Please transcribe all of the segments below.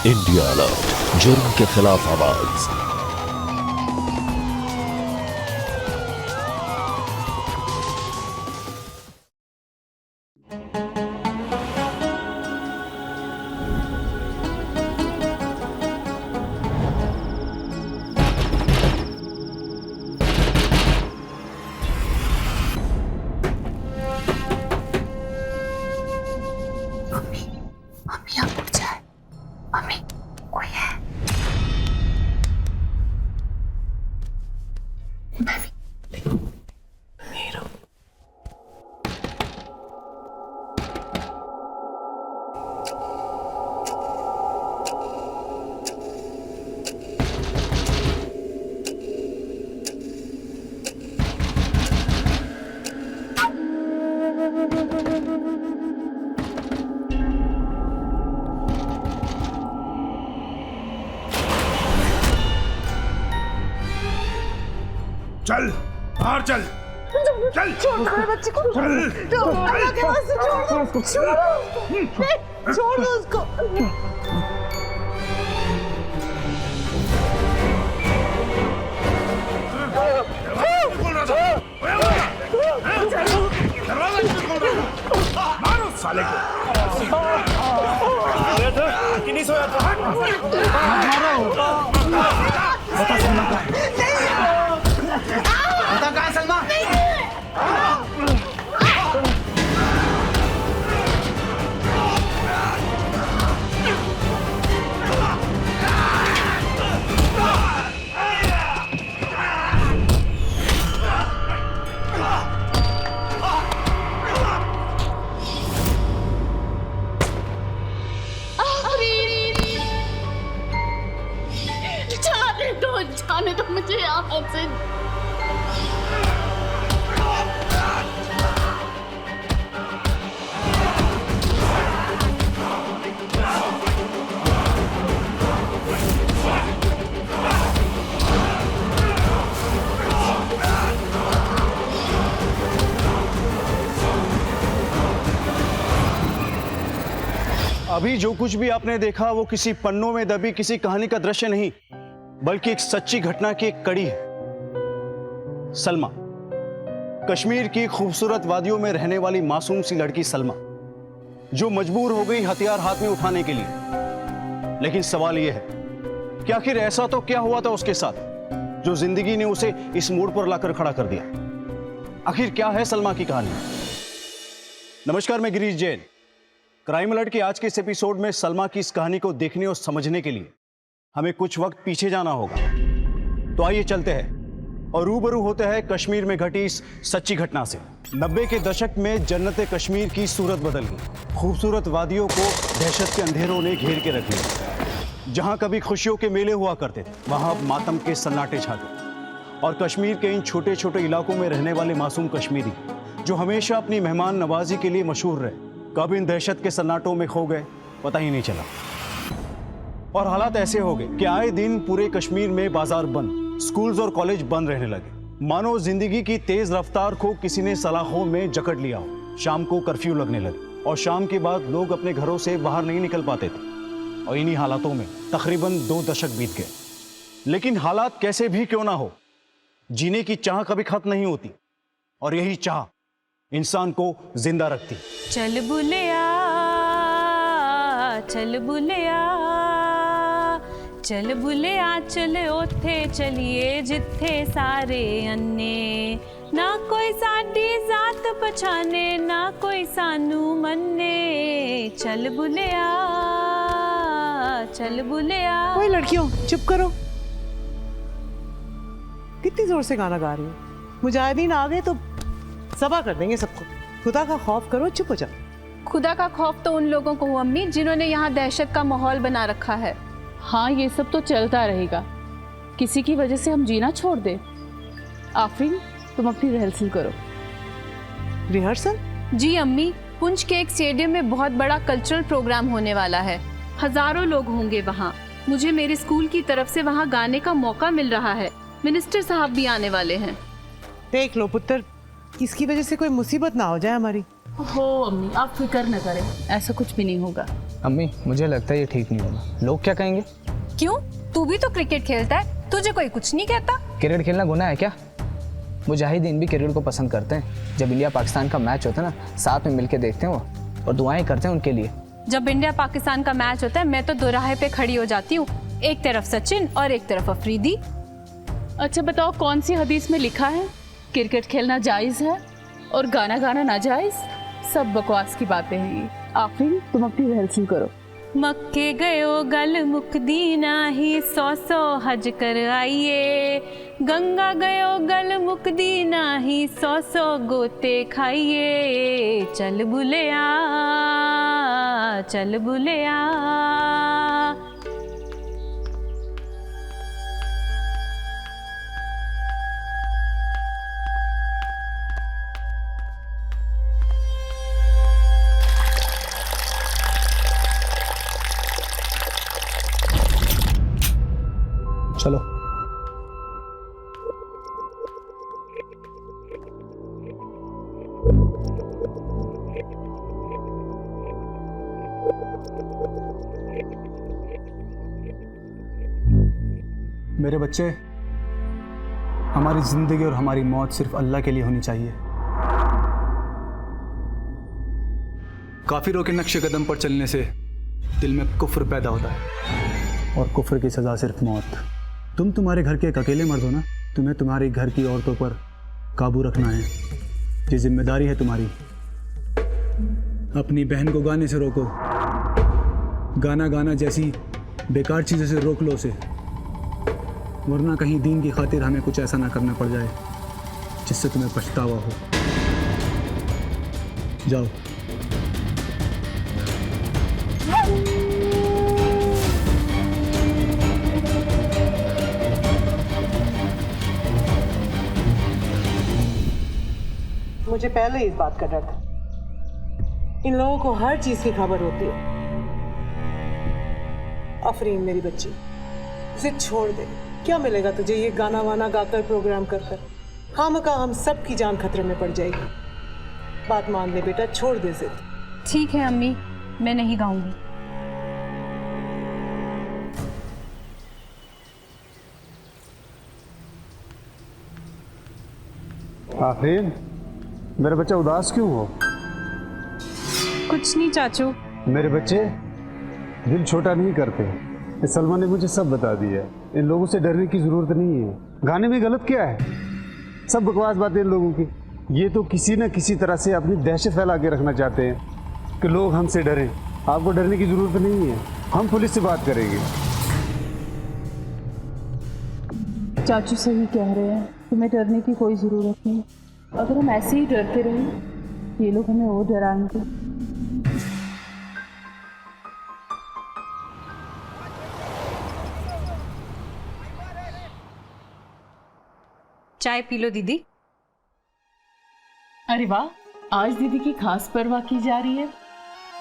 India alert, जुर्म के खिलाफ आवाज। मम्मी आप उठ जाए। मम्मी कोई है? नीरू चल बाहर चल चल छोड़ दो मेरे बच्चे को। चल अल्लाह के वास्ते छोड़ दो, छोड़ दो उसको। खोल रहा था दरवाजा क्यों खोल रहा था? मारो साले को। सोया था कि नहीं सोया था? बता सलमा कहाँ है? सलमा जाने दो मुझे यहाँ से। अभी जो कुछ भी आपने देखा वो किसी पन्नों में दबी किसी कहानी का दृश्य नहीं, बल्कि एक सच्ची घटना की एक कड़ी है। सलमा, कश्मीर की खूबसूरत वादियों में रहने वाली मासूम सी लड़की सलमा, जो मजबूर हो गई हथियार हाथ में उठाने के लिए। लेकिन सवाल यह है कि आखिर ऐसा तो क्या हुआ था उसके साथ जो जिंदगी ने उसे इस मोड़ पर लाकर खड़ा कर दिया। आखिर क्या है सलमा की कहानी? नमस्कार, मैं गिरीश जैन। क्राइम अलर्ट के आज के इस एपिसोड में सलमा की इस कहानी को देखने और समझने के लिए हमें कुछ वक्त पीछे जाना होगा। तो आइए चलते हैं और रूबरू होते हैं कश्मीर में घटी इस सच्ची घटना से। 90 के दशक में जन्नत कश्मीर की सूरत बदल गई। खूबसूरत वादियों को दहशत के अंधेरों ने घेर के रख लिया। जहां कभी खुशियों के मेले हुआ करते थे, वहां अब मातम के सन्नाटे छा गए। और कश्मीर के इन छोटे छोटे इलाकों में रहने वाले मासूम कश्मीरी, जो हमेशा अपनी मेहमान नवाजी के लिए मशहूर रहे, कब इन दहशत के सन्नाटों में खो गए पता ही नहीं चला। और हालात ऐसे हो गए कि आए दिन पूरे कश्मीर में बाजार बंद, स्कूल्स और कॉलेज बंद रहने लगे। मानो जिंदगी की तेज रफ्तार को किसी ने सलाखों में जकड़ लिया हो। शाम को कर्फ्यू लगने लगे और शाम के बाद लोग अपने घरों से बाहर नहीं निकल पाते थे। और इन्हीं हालातों में तकरीबन 2 दशक बीत गए। लेकिन हालात कैसे भी क्यों ना हो, जीने की चाह कभी खत्म नहीं होती। और यही चाह इंसान को जिंदा रखती। चल बुलिया, चल बुलिया, चल बुलिया, चल ओथे चलिए जिथे सारे अन्ने। ना कोई साडी जात पछाने, ना कोई सानू मन्ने। चल बुलिया, चल बुलिया। ओए लड़कियों, चुप करो। कितनी जोर से गाना गा रही हो? मुजाहिदीन आ गए तो सबा कर देंगे सबको। खुदा का खौफ करो, चुप हो जाओ। खुदा का खौफ तो उन लोगों को हो अम्मी जिन्होंने यहाँ दहशत का माहौल बना रखा है। हाँ, ये सब तो चलता रहेगा। किसी की वजह से हम जीना छोड़ दे। आफरीन, तुम अपनी रिहर्सल करो। रिहर्सल? जी अम्मी, पुंछ के एक स्टेडियम में बहुत बड़ा कल्चरल प्रोग्राम होने वाला है। हजारों लोग होंगे वहाँ। मुझे मेरे स्कूल की तरफ से वहाँ गाने का मौका मिल रहा है। मिनिस्टर साहब भी आने वाले हैं। देख लो पुत्र, इसकी वजह से कोई मुसीबत ना हो जाए हमारी। हो अम्मी, आप फिक्र न करें, ऐसा कुछ भी नहीं होगा। अम्मी मुझे लगता है ये ठीक नहीं होगा। लोग क्या कहेंगे? क्यों? तू भी तो क्रिकेट खेलता है, तुझे कोई कुछ नहीं कहता? क्रिकेट खेलना गुनाह है क्या? मुजाहिदीन भी क्रिकेट को पसंद करते हैं। जब इंडिया पाकिस्तान का मैच होता है ना, साथ में मिलके देखते हैं वो और दुआएं करते हैं उनके लिए। जब इंडिया पाकिस्तान का मैच होता है मैं तो दोराहे पे खड़ी हो जाती हूँ, एक तरफ सचिन और एक तरफ अफरीदी। अच्छा बताओ, कौन सी हदीस में लिखा है क्रिकेट खेलना जायज़ है और गाना गाना नाजायज़? सब बकवास की बातें हैं ये। आफरीन तुम अपनी रिहर्सल करो। मक्के गयो गल मुकदी नाही, 100 हज कर आइए। गंगा गयो गल मुकदी नाही, 100 गोते खाइए। चल बुलिया चल बुलिया। चलो। मेरे बच्चे, हमारी जिंदगी और हमारी मौत सिर्फ अल्लाह के लिए होनी चाहिए। काफिरों के नक्शे कदम पर चलने से दिल में कुफ्र पैदा होता है और कुफ्र की सज़ा सिर्फ मौत। तुम तुम्हारे घर के एक अकेले मर्द हो ना, तुम्हें तुम्हारे घर की औरतों पर काबू रखना है, ये जिम्मेदारी है तुम्हारी। अपनी बहन को गाने से रोको, गाना गाना जैसी बेकार चीज़ों से रोक लो उसे, वरना कहीं दीन की खातिर हमें कुछ ऐसा ना करना पड़ जाए जिससे तुम्हें पछतावा हो। जाओ। मुझे पहले इस बात का डर था। इन लोगों को हर चीज की खबर होती है। अफरीन मेरी बच्ची, इसे छोड़ दे। क्या मिलेगा तुझे ये गाना वाना गाकर प्रोग्राम कर कर? खामखा हम सब की जान खतरे में पड़ जाएगी। बात मान ले बेटा, छोड़ दे जिद। ठीक है अम्मी, मैं नहीं गाऊंगी। आफरीन, मेरे बच्चा उदास क्यों हो? कुछ नहीं चाचू। मेरे बच्चे दिल छोटा नहीं करते। इस सलमा ने मुझे सब बता दिया। इन लोगों से डरने की जरूरत नहीं है। गाने में गलत क्या है? सब बकवास बातें इन लोगों की। ये तो किसी न किसी तरह से अपनी दहशत फैला के रखना चाहते हैं कि लोग हमसे डरें। आपको डरने की जरूरत नहीं है, हम पुलिस से बात करेंगे। चाचू सही कह रहे हैं, तुम्हें डरने की कोई ज़रूरत नहीं। अगर हम ऐसे ही डरते रहे, ये लोग हमें और डराएंगे। चाय पी लो दीदी। अरे वाह, आज दीदी की खास परवाह की जा रही है।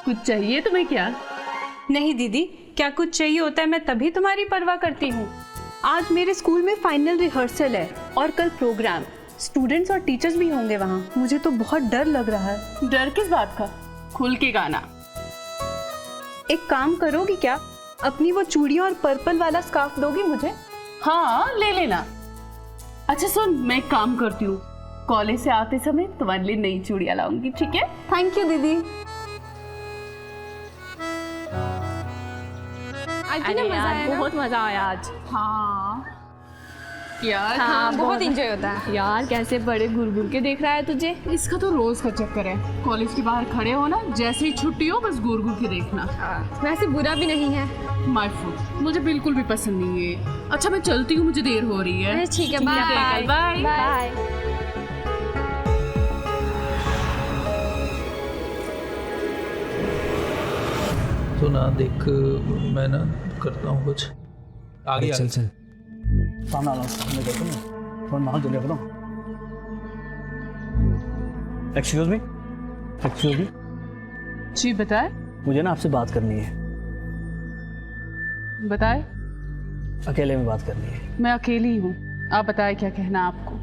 कुछ चाहिए तुम्हें क्या? नहीं दीदी, क्या कुछ चाहिए होता है मैं तभी तुम्हारी परवाह करती हूँ। आज मेरे स्कूल में फाइनल रिहर्सल है और कल प्रोग्राम। स्टूडेंट्स और टीचर्स भी होंगे वहाँ। मुझे तो बहुत डर लग रहा है। डर किस बात का? खुल के गाना। एक काम करोगी क्या? अपनी वो चूड़ियाँ और पर्पल वाला स्कार्फ दोगी मुझे? हाँ ले लेना। अच्छा सुन, मैं एक काम करती हूँ, कॉलेज से आते समय तुम्हारे लिए नई चूड़ियाँ लाऊंगी, ठीक है? थैंक यू दीदी। अरे यार बहुत मजा आया आज। हाँ यार, हाँ बहुत इंजॉय होता है यार। कैसे बड़े घूर घूर के देख रहा है तुझे? इसका तो रोज का चक्कर है। कॉलेज के बाहर खड़े हो ना, जैसे ही छुट्टी हो बस घूर घूर के देखना। वैसे बुरा भी नहीं है। माय फूड मुझे बिल्कुल भी पसंद नहीं है। अच्छा मैं चलती हूँ, मुझे देर हो रही है। ठीक है, बाय बाय बाय। तो ना देख, मैं ना करता हूँ कुछ आगे। चल चल सामने आ मैं देखो ना, फोन मार जल्दी करो। एक्सक्यूज मी जी बताए। मुझे ना आपसे बात करनी है। बताए। अकेले में बात करनी है। मैं अकेली हूँ, आप बताए क्या कहना आपको।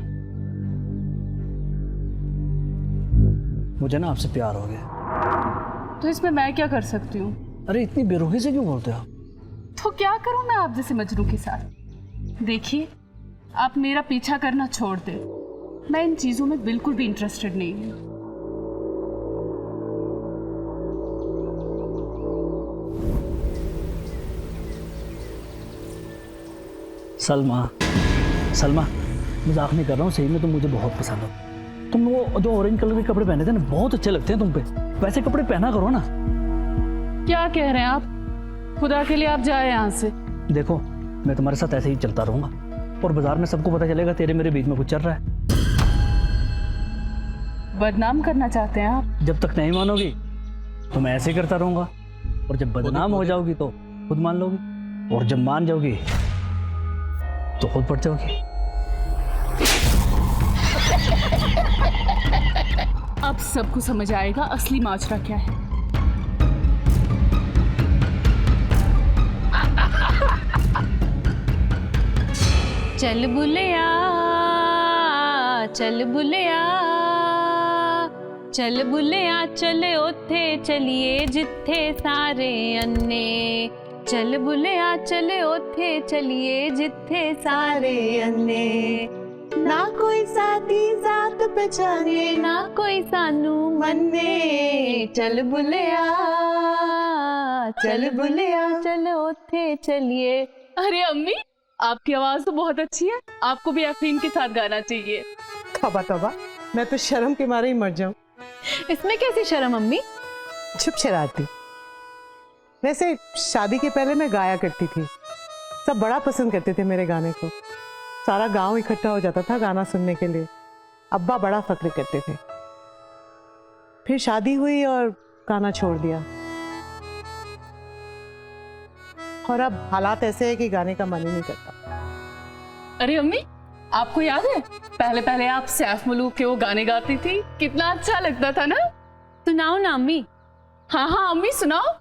मुझे ना आपसे प्यार हो गया। तो इसमें मैं क्या कर सकती हूँ? अरे इतनी बेरुखी से क्यों बोलते हो? तो क्या करूं मैं आप जैसे मजनू के साथ? देखिए, आप मेरा पीछा करना छोड़ दे। मैं इन चीजों में बिल्कुल भी इंटरेस्टेड नहीं हूं। सलमा, सलमा, मजाक नहीं कर रहा हूँ, सही में तुम मुझे बहुत पसंद हो। तुम वो जो ऑरेंज कलर के कपड़े पहने थे ना, बहुत अच्छे लगते हैं तुम पे। वैसे कपड़े पहना करो ना। क्या कह रहे हैं आप? खुदा के लिए आप जाए यहाँ से। देखो, मैं तुम्हारे साथ ऐसे ही चलता रहूंगा और बाजार में सबको पता चलेगा तेरे मेरे बीच में कुछ चल रहा है। बदनाम करना चाहते हैं आप? जब तक नहीं मानोगी तो मैं ऐसे ही करता रहूंगा, और जब बदनाम हो जाओगी तो खुद मान लोगी, और जब मान जाओगी तो खुद पड़ जाओगी। अब सबको समझ आएगा असली माजरा क्या है। चल बुलिया, चल बुलिया, चल बुलिया, चले ओथे चलिए जिथे सारे अन्ने। चल बुलिया, चले ओथे चलिए जिथे सारे अन्ने। ना कोई साथी जात पहचाने, ना कोई सानू मन्ने। चल बुलिया, चल बुलिया, चल ओथे चलिए। अरे अम्मी, आपकी आवाज तो बहुत अच्छी है, आपको भी आफरीन के साथ गाना चाहिए। तौबा तौबा, मैं तो शर्म के मारे ही मर जाऊं। इसमें कैसी शर्म अम्मी? चुप शरारती। वैसे शादी के पहले मैं गाया करती थी, सब बड़ा पसंद करते थे मेरे गाने को। सारा गांव इकट्ठा हो जाता था गाना सुनने के लिए। अब्बा बड़ा फक्र करते थे। फिर शादी हुई और गाना छोड़ दिया, और अब हालात ऐसे है कि गाने का मन ही नहीं करता। अरे अम्मी, आपको याद है पहले पहले आप सैफ मलूक के वो गाने गाती थी, कितना अच्छा लगता था ना? सुनाओ ना अम्मी। हाँ हाँ अम्मी सुनाओ।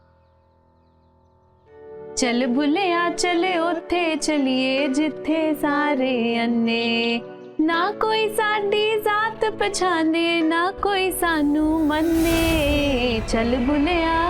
चल बुलिया, चले ओथे चलिए जिथे सारे अन्ने। ना कोई साडी जात पछाने, ना कोई सानू मन्ने। चल बुलिया।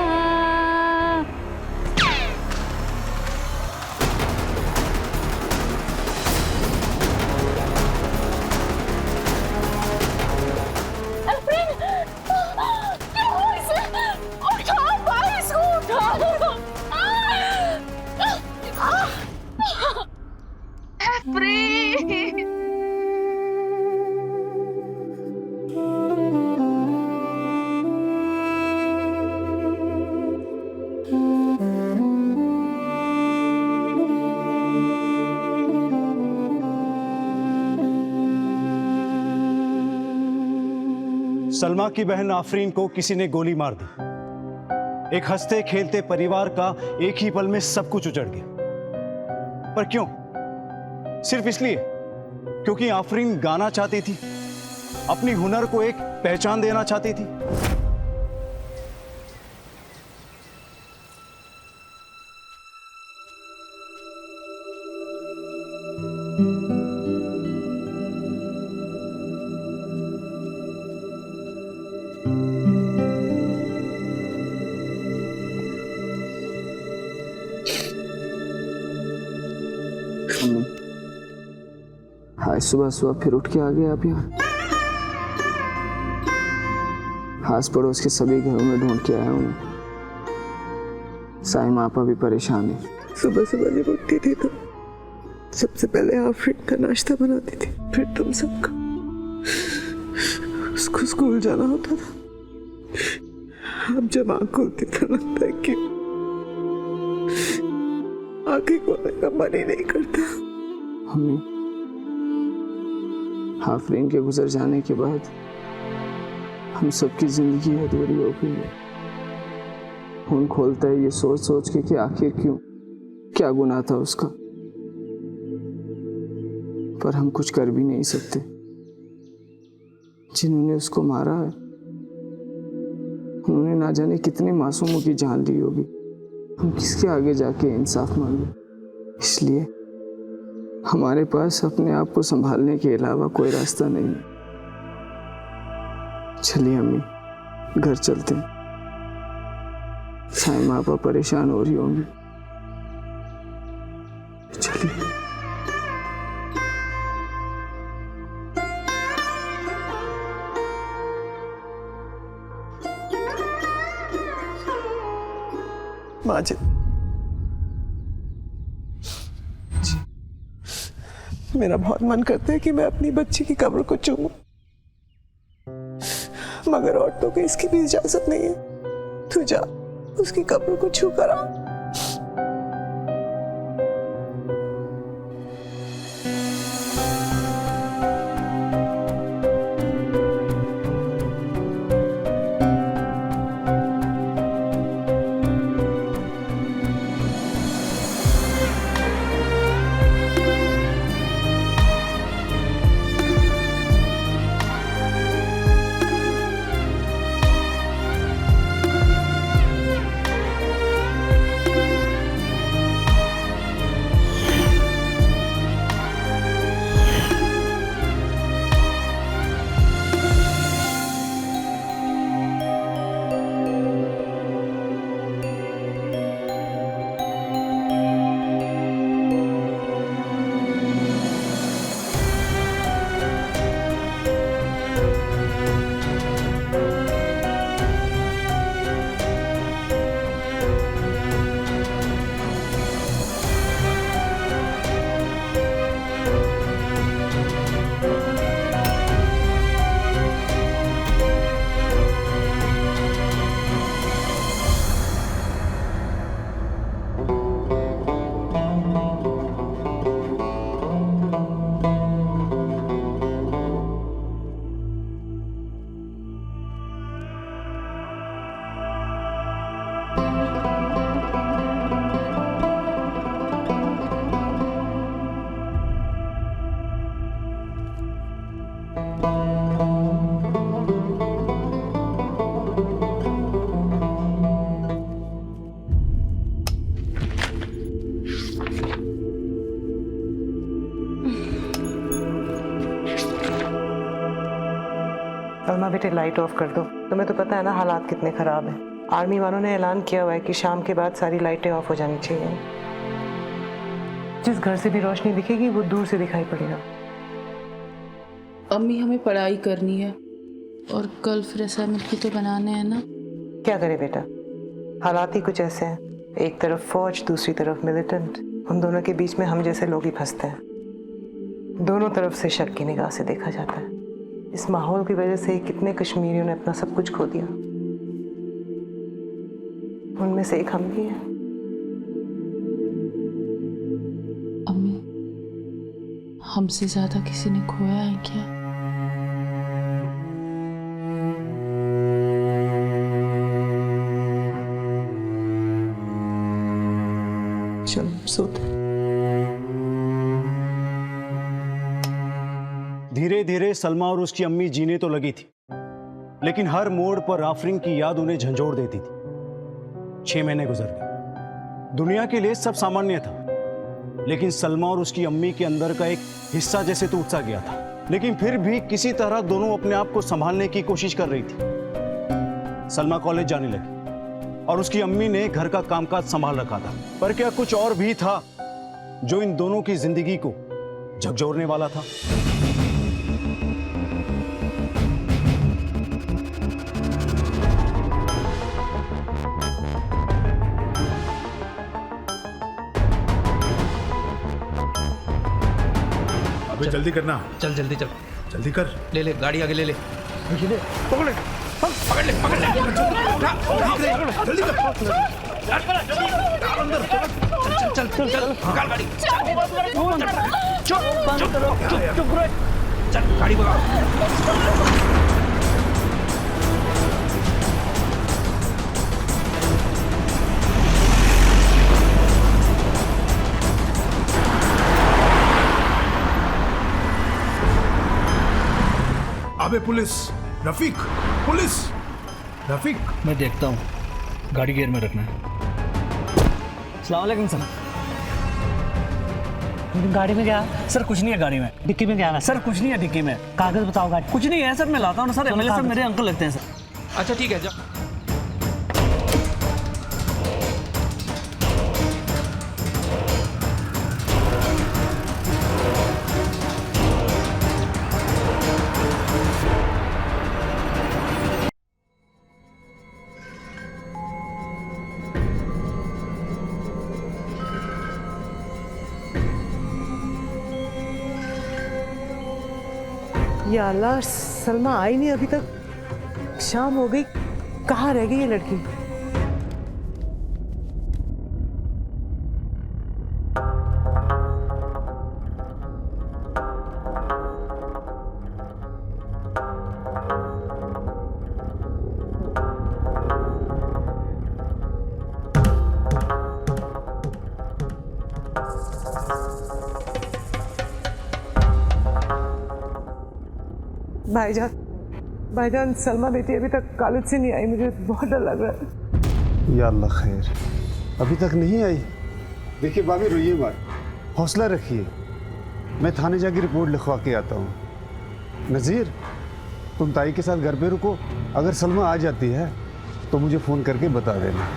सलमा की बहन आफरीन को किसी ने गोली मार दी। एक हंसते खेलते परिवार का एक ही पल में सब कुछ उजड़ गया। पर क्यों? सिर्फ इसलिए क्योंकि आफरीन गाना चाहती थी, अपनी हुनर को एक पहचान देना चाहती थी। आज सुबह सुबह फिर उठ के आ गए आप यहाँ। आस पड़ोस के सभी घरों में ढूंढ के आया हूँ मैं। साइमा आपा भी परेशान है। सुबह सुबह जब उठती थी तो सबसे पहले आफरीन का नाश्ता बनाती थी, फिर तुम सबका। उसको स्कूल जाना होता था। अब जब आँख खुलती तो लगता है कि आंखें खोलने का मन ही नहीं करता। अम्मी, आफरीन के गुजर जाने के बाद हम सबकी जिंदगी अधूरी हो गई है। खून खोलता है ये सोच सोच के कि आखिर क्यों, क्या गुनाह था उसका। पर हम कुछ कर भी नहीं सकते। जिन्होंने उसको मारा है उन्होंने ना जाने कितने मासूमों की जान ली होगी। हम किसके आगे जाके इंसाफ मांगे? इसलिए हमारे पास अपने आप को संभालने के अलावा कोई रास्ता नहीं है। चलिए अम्मी, घर चलते हैं। शायद माँ बाप परेशान हो रही होंगी। चलिए। माजिद जी, मेरा बहुत मन करता है कि मैं अपनी बच्ची की कब्र को चूमूं, मगर औरतों को इसकी भी इजाजत नहीं है। तू जा, उसकी कब्र को छू कर आ। सलमा बेटे, लाइट ऑफ कर दो। तुम्हें तो पता है ना हालात कितने खराब हैं। आर्मी वालों ने ऐलान किया हुआ है कि शाम के बाद सारी लाइटें ऑफ हो जानी चाहिए। जिस घर से भी रोशनी दिखेगी वो दूर से दिखाई पड़ेगा। अम्मी, हमें पढ़ाई करनी है और कल फिर असाइनमेंट भी तो बनाने हैं ना। क्या करे बेटा, हालात ही कुछ ऐसे हैं। एक तरफ फौज, दूसरी तरफ मिलिटेंट। उन दोनों के बीच में हम जैसे लोग ही फंसते हैं। दोनों तरफ से शक की निगाह से देखा जाता है। इस माहौल की वजह से कितने कश्मीरियों ने अपना सब कुछ खो दिया। उनमें से एक हम भी हैं। अम्मी, हमसे ज्यादा किसी ने खोया है क्या? चलो सोते। धीरे धीरे सलमा और उसकी अम्मी जीने तो लगी थी, लेकिन हर मोड़ पर आफरीन की याद उन्हें झंझोड़ देती थी। 6 महीने गुजर गए। दुनिया के लिए सब सामान्य था, लेकिन सलमा और उसकी अम्मी के अंदर का एक हिस्सा जैसे टूट सा गया था। लेकिन फिर भी किसी तरह दोनों अपने आप को संभालने की कोशिश कर रही थी। सलमा कॉलेज जाने लगी और उसकी अम्मी ने घर का कामकाज संभाल रखा था। पर क्या कुछ और भी था जो इन दोनों की जिंदगी को झकझोरने वाला था? अबे जल्दी करना। चल जल्दी चल, जल्दी कर। ले ले गाड़ी आगे ले ले। पकड़ ले, पकड़ ले, पकड़ ले। जल्दी कर। चल चल चल चल, निकाल गाड़ी। चल गाड़ी भगा। अबे पुलिस, रफीक, पुलिस, रफीक। मैं देखता हूँ, गाड़ी गियर में रखना है। अस्सलाम वालेकुम सर। गाड़ी में क्या? सर कुछ नहीं है गाड़ी में। डिक्की में क्या है? सर कुछ नहीं है डिक्की में। कागज बताओ गाड़ी। कुछ नहीं है सर, मैं लाता हूँ ना सर। एमएलए साहब मेरे अंकल लगते हैं सर। अच्छा ठीक है, जा। या अल्लाह, सलमा आई नहीं अभी तक। शाम हो गई, कहाँ रह गई ये लड़की? भाईजान, सलमा बेटी अभी तक कॉलेज से नहीं आई, मुझे बहुत डर लग रहा है। या अल्लाह खैर, अभी तक नहीं आई। देखिए भाभी, रोइए मत, हौसला रखिए। मैं थाने जाके रिपोर्ट लिखवा के आता हूँ। नज़ीर, तुम ताई के साथ घर पे रुको, अगर सलमा आ जाती है तो मुझे फ़ोन करके बता देना।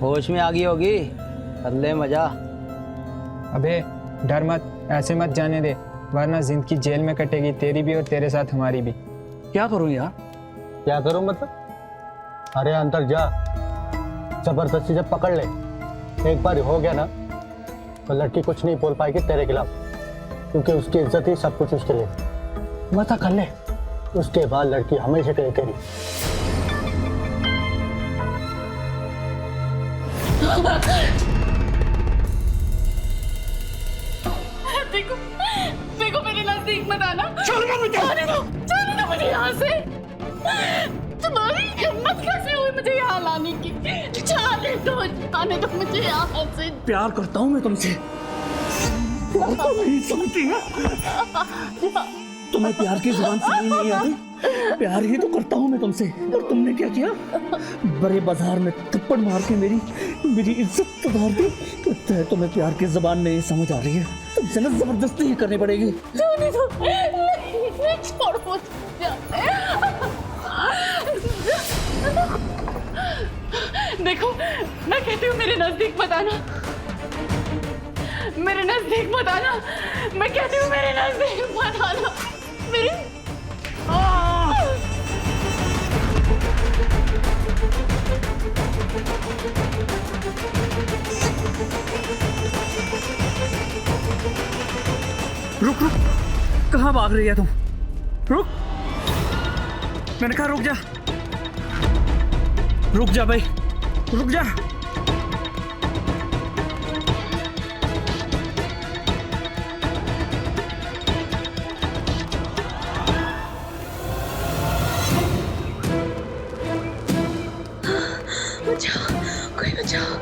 होश में आ गई होगी, कर ले मजा। अबे डर मत, ऐसे मत जाने दे, वरना जिंदगी जेल में कटेगी, तेरी भी और तेरे साथ हमारी भी। क्या करूं यार? क्या करूं मतलब? अरे अंदर जा, जबरदस्ती जब पकड़ ले, एक बार हो गया ना तो लड़की कुछ नहीं बोल पाएगी तेरे खिलाफ, क्योंकि उसकी इज्जत ही सब कुछ उसके लिए। मत कर ले, उसके बाद लड़की हमेशा के लिए तेरी। देखो देखो, मेरे नजदीक मत आना। जाने दो मुझे यहाँ से। तुम्हारी हिम्मत कैसे हुई मुझे यहाँ लाने की? जाने दो मुझे यहाँ से। प्यार करता हूँ मैं तुमसे, नहीं समझती है? तुम्हें प्यार की जुबान समझ नहीं आती? प्यार ही तो करता हूँ मैं तुमसे, और तुमने क्या किया? बड़े बाजार में थप्पड़ मार के मेरी इज्जत उतार दी। लगता है तुम्हें प्यार की जुबान नहीं समझ आ रही है, तुमसे ना जबरदस्ती ही करनी पड़ेगी। जाने दो, नहीं छोड़ो। देखो मैं कहती हूँ मेरे नजदीक मत आना, मेरे नजदीक मत आना। मैं कहती हूँ मेरे नजदीक मत आना। मेरी रुक, कहाँ भाग रही है तुम? रुक, मैंने कहा रुक जा भाई, रुक जा। कोई बचाओ।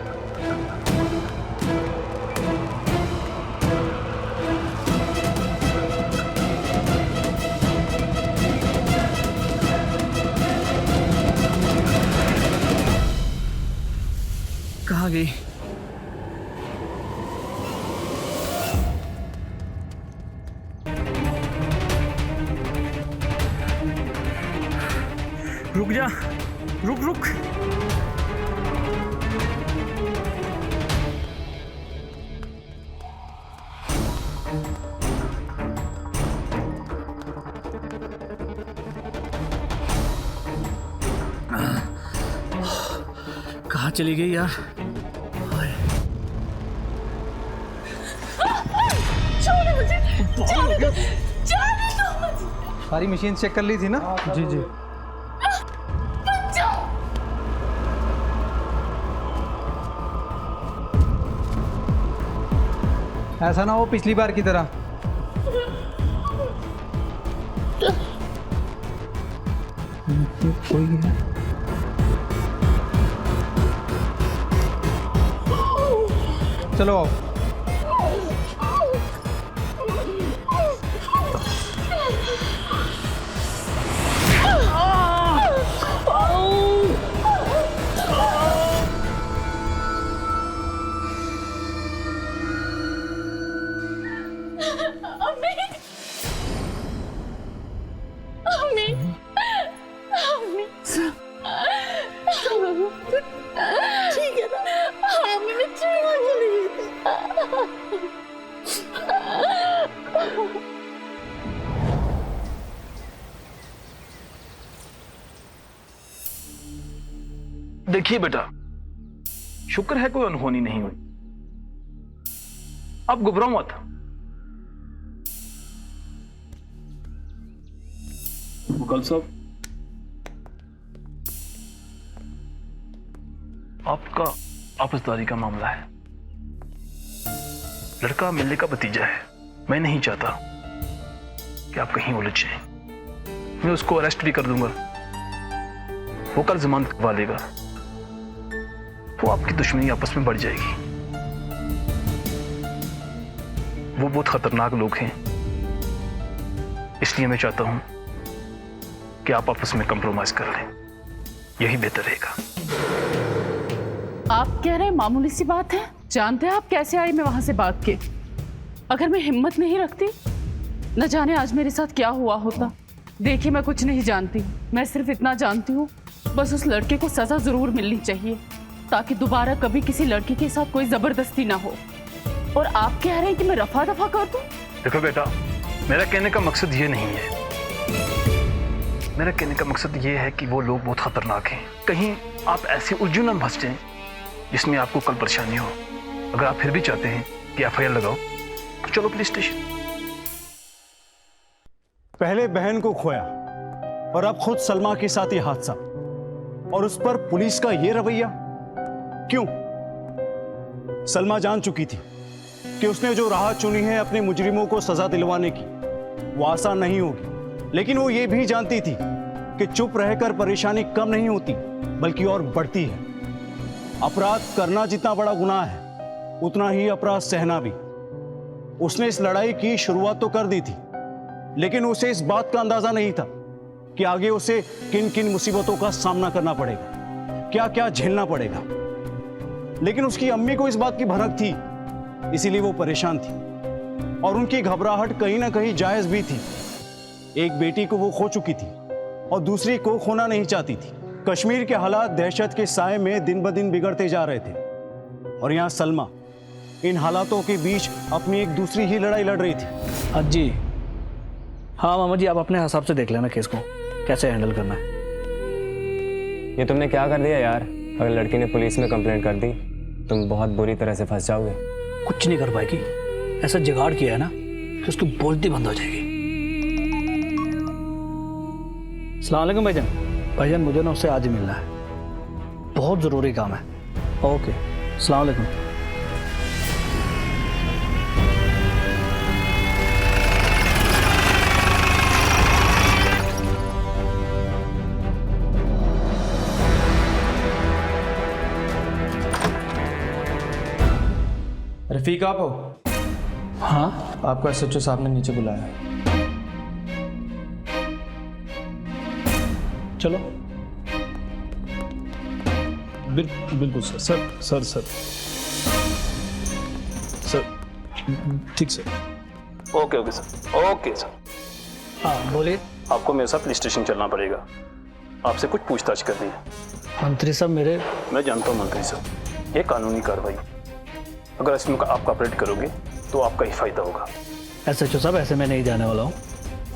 कहाँ गई? रुक जा, रुक। कहाँ चली गई यार? सारी मशीन चेक कर ली थी ना? जी जी। ऐसा ना हो पिछली बार की तरह। कोई है? चलो आओ। ठीक है ना? हाँ मैंने चुमा चली। देखिए बेटा, शुक्र है कोई अनहोनी नहीं हुई। अब घबराओ मत। मुगल साहब, आपका आपसदारी का मामला है। लड़का मिलने का भतीजा है। मैं नहीं चाहता कि आप कहीं उलझ जाएं। मैं उसको अरेस्ट भी कर दूंगा, वो कल जमानत करवा लेगा, तो आपकी दुश्मनी आपस में बढ़ जाएगी। वो बहुत खतरनाक लोग हैं, इसलिए मैं चाहता हूं कि आप आपस में कंप्रोमाइज कर लें, यही बेहतर रहेगा। आप कह रहे हैं मामूली सी बात है। जानते हैं आप कैसे आई मैं वहां से भाग के? अगर मैं हिम्मत नहीं रखती, न जाने आज मेरे साथ क्या हुआ होता। देखिए मैं कुछ नहीं जानती, मैं सिर्फ इतना जानती हूँ, बस उस लड़के को सजा जरूर मिलनी चाहिए, ताकि दोबारा कभी किसी लड़की के साथ कोई जबरदस्ती ना हो। और आप कह रहे हैं कि मैं रफा दफा कर दूं? देखो बेटा, मेरा कहने का मकसद ये नहीं है। मेरा कहने का मकसद ये है कि वो लोग बहुत खतरनाक हैं। कहीं आप ऐसी उलझन में फंस जाएं जिसमें आपको कल परेशानी हो। अगर आप फिर भी चाहते हैं कि एफआईआर लगाओ, तो चलो पुलिस स्टेशन। पहले बहन को खोया और अब खुद सलमा के साथ ये हादसा, और उस पर पुलिस का ये रवैया क्यों? सलमा जान चुकी थी कि उसने जो राह चुनी है अपने मुजरिमों को सजा दिलवाने की, वो आसान नहीं होगी। लेकिन वो ये भी जानती थी कि चुप रहकर परेशानी कम नहीं होती, बल्कि और बढ़ती है। अपराध करना जितना बड़ा गुनाह है, उतना ही अपराध सहना भी। उसने इस लड़ाई की शुरुआत तो कर दी थी, लेकिन उसे इस बात का अंदाजा नहीं था कि आगे उसे किन किन मुसीबतों का सामना करना पड़ेगा, क्या क्या झेलना पड़ेगा। लेकिन उसकी अम्मी को इस बात की भनक थी, इसीलिए वो परेशान थी, और उनकी घबराहट कहीं ना कहीं जायज भी थी। एक बेटी को वो खो चुकी थी और दूसरी को खोना नहीं चाहती थी। कश्मीर के हालात दहशत के साए में दिन ब दिन बिगड़ते जा रहे थे, और यहाँ सलमा इन हालातों के बीच अपनी एक दूसरी ही लड़ाई लड़ रही थी। जी हाँ मामा जी, आप अपने हिसाब से देख लेना केस को कैसे हैंडल करना है। ये तुमने क्या कर दिया यार? अगर लड़की ने पुलिस में कंप्लेंट कर दी, तुम बहुत बुरी तरह से फंस जाओगे। कुछ नहीं कर पाएगी, ऐसा जुगाड़ किया है ना कि उसकी बोलती बंद हो जाएगी। अस्सलाम वालेकुम भाईजान। भाईजान मुझे ना उससे आज ही मिलना है, बहुत ज़रूरी काम है। ओके, अस्सलाम वालेकुम। रफीक आप हो? हाँ, आपका एसएचओ साहब ने नीचे बुलाया है। चलो। बिल्कुल सर। सर ठीक सर। Okay sir. हाँ बोलिए। आपको मेरे साथ पुलिस स्टेशन चलना पड़ेगा, आपसे कुछ पूछताछ करनी है। मंत्री साहब मेरे, मैं जानता हूँ मंत्री साहब, ये कानूनी कार्रवाई, अगर इसमें आप कॉपरेट करोगे तो आपका ही फायदा होगा। एसएचओ साहब ऐसे मैं नहीं जाने वाला हूँ,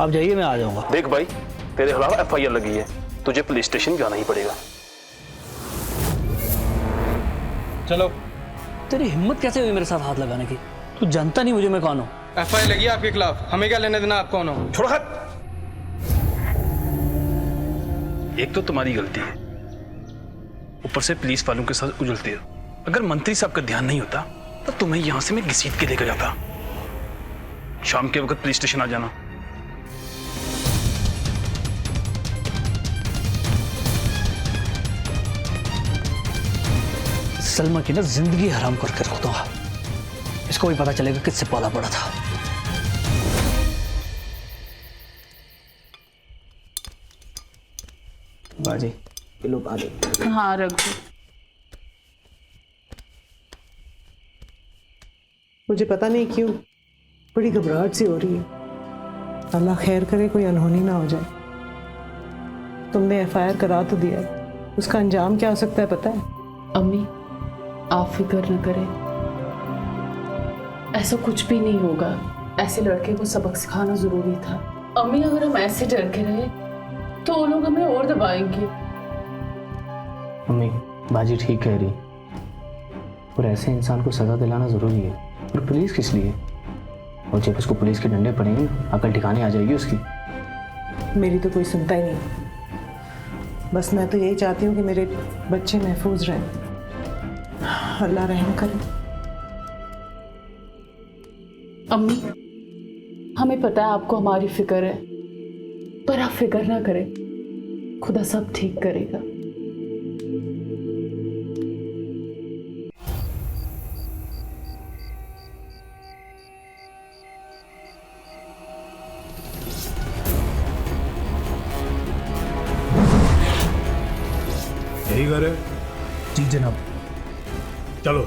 आप जाइए, मैं आ जाऊँगा। देख भाई, तेरे खिलाफ एफआईआर लगी है, तुझे पुलिस स्टेशन जाना ही पड़ेगा। चलो। तेरी हिम्मत कैसे हुई मेरे साथ हाथ लगाने की? तू जानता नहीं मुझे मैं कौन हूँ। एफआईआर लगी है आपके खिलाफ, हमें क्या लेने देना आप कौन हो? छोड़ हाथ। एक तो तुम्हारी गलती है, ऊपर से पुलिस वालों के साथ उजलते हो। अगर मंत्री साहब का ध्यान नहीं होता तो तुम्हें यहां से मैं घसीट के लेकर जाता। शाम के वक्त पुलिस स्टेशन आ जाना। सलमा की ना जिंदगी हराम करके रख दूंगा, इसको भी पता चलेगा किससे पाला पड़ा था। बाजी किलो पानी। हाँ रख दो। मुझे पता नहीं क्यों बड़ी घबराहट सी हो रही है। अल्लाह खैर करे कोई अनहोनी ना हो जाए। तुमने एफआईआर करा तो दिया, उसका अंजाम क्या हो सकता है पता है? अम्मी आप फिक्र न करें, ऐसा कुछ भी नहीं होगा। ऐसे लड़के को सबक सिखाना जरूरी था। अम्मी अगर हम ऐसे डर के रहे तो वो लोग हमें और दबाएंगे। मम्मी बाजी ठीक कह रही, और ऐसे इंसान को सजा दिलाना जरूरी है। और पुलिस किस लिए? और जब उसको पुलिस के डंडे पड़ेंगे ना, अकल ठिकाने आ जाएगी उसकी। मेरी तो कोई सुनता ही नहीं। बस मैं तो यही चाहती हूँ कि मेरे बच्चे महफूज रहें। अल्लाह रहम करे। अम्मी हमें पता है आपको हमारी फिक्र है, पर आप फिक्र ना करें, खुदा सब ठीक करेगा। यही घर है? जी जनाब। चलो।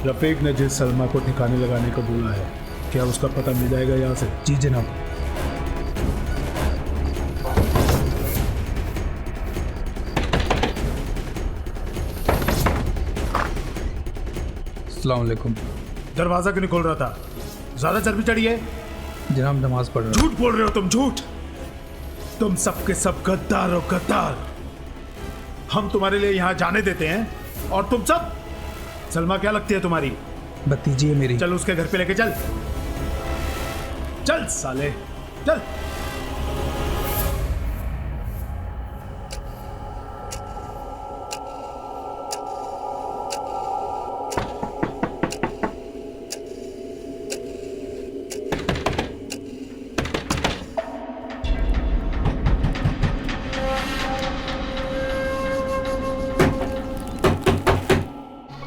रफीक ने जिस सलमा को ठिकाने लगाने को बोला है, क्या उसका पता मिल जाएगा यहाँ से? जी जनाब। अस्सलाम वालेकुम। दरवाजा क्यों नहीं खोल रहा था? ज्यादा चर्बी चढ़ी है? जनाब नमाज पढ़ रहा हूं। झूठ बोल रहे हो तुम, झूठ। तुम सबके सब गद्दार हो, गद्दार। हम तुम्हारे लिए यहाँ जाने देते हैं और तुम सब। सलमा क्या लगती है तुम्हारी? भतीजी है मेरी। चल उसके घर पे लेके चल। चल साले चल।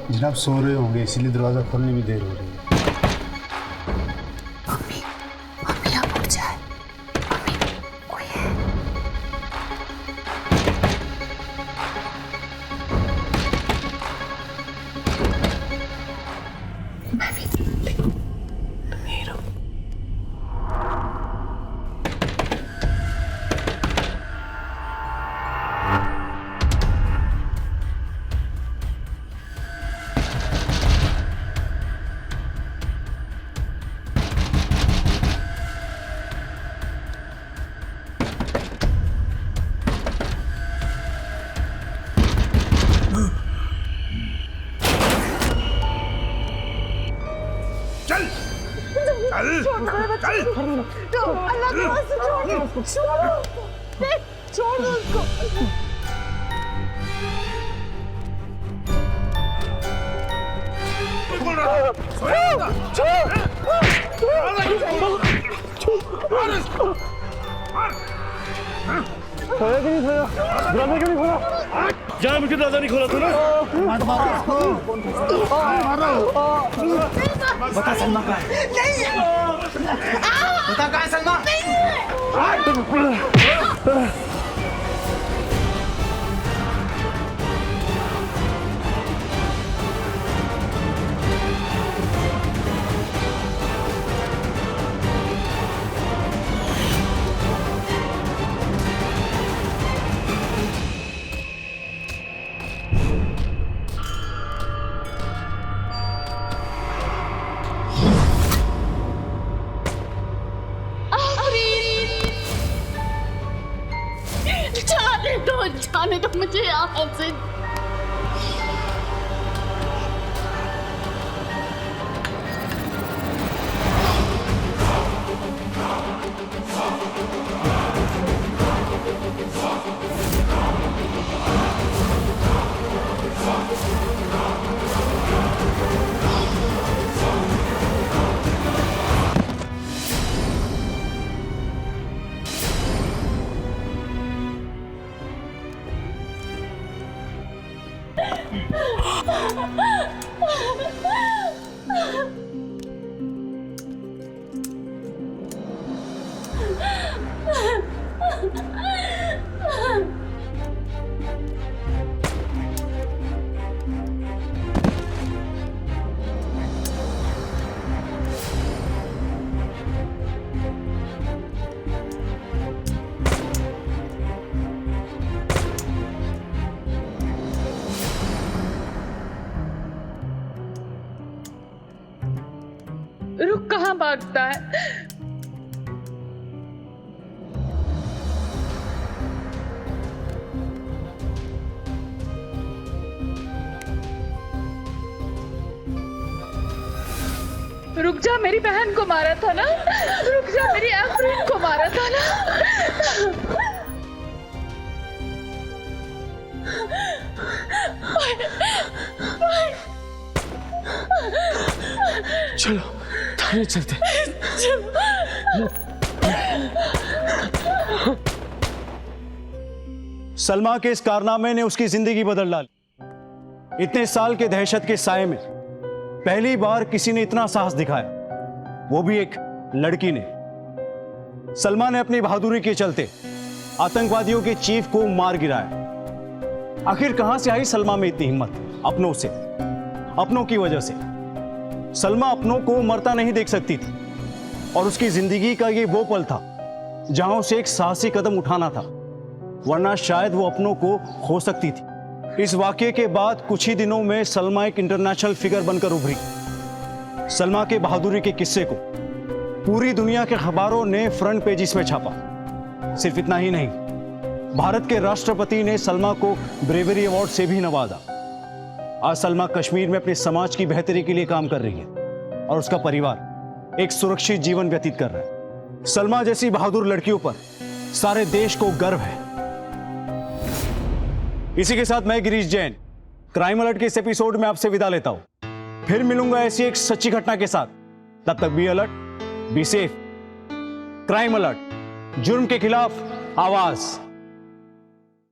जनाब सो रहे होंगे, इसीलिए दरवाजा खोलने में देर हो रही है। मम्मी आप उठ जाए। मम्मी कोई है? मैं भी जान मुझे दरवाजा नहीं खोला तूने? बता सलमा कहाँ है? बता कहाँ है सलमा? जाने दो मुझे यहाँ से। कहाँ भागता है। रुक जा, मेरी बहन को मारा था ना, रुक जा, मेरी अफरीन को मारा था ना। चलो थाने चलते। सलमा के इस कारनामे ने उसकी जिंदगी बदल डाली। इतने साल के दहशत के साए में पहली बार किसी ने इतना साहस दिखाया, वो भी एक लड़की ने। सलमा ने अपनी बहादुरी के चलते आतंकवादियों के चीफ को मार गिराया। आखिर कहां से आई सलमा में इतनी हिम्मत? अपनों से, अपनों की वजह से। सलमा अपनों को मरता नहीं देख सकती थी और उसकी जिंदगी का ये वो पल था जहां उसे एक साहसी कदम उठाना था, वरना शायद वो अपनों को खो सकती थी। इस वाकये के बाद कुछ ही दिनों में सलमा एक इंटरनेशनल फिगर बनकर उभरी। सलमा के बहादुरी के किस्से को पूरी दुनिया के अखबारों ने फ्रंट पेजिस में छापा। सिर्फ इतना ही नहीं, भारत के राष्ट्रपति ने सलमा को ब्रेवरी अवार्ड से भी नवाजा। आज सलमा कश्मीर में अपने समाज की बेहतरी के लिए काम कर रही है और उसका परिवार एक सुरक्षित जीवन व्यतीत कर रहा है। सलमा जैसी बहादुर लड़कियों पर सारे देश को गर्व है। इसी के साथ मैं गिरीश जैन क्राइम अलर्ट के इस एपिसोड में आपसे विदा लेता हूं। फिर मिलूंगा ऐसी एक सच्ची घटना के साथ। तब तक be alert, be safe. Crime alert, जुर्म के खिलाफ आवाज।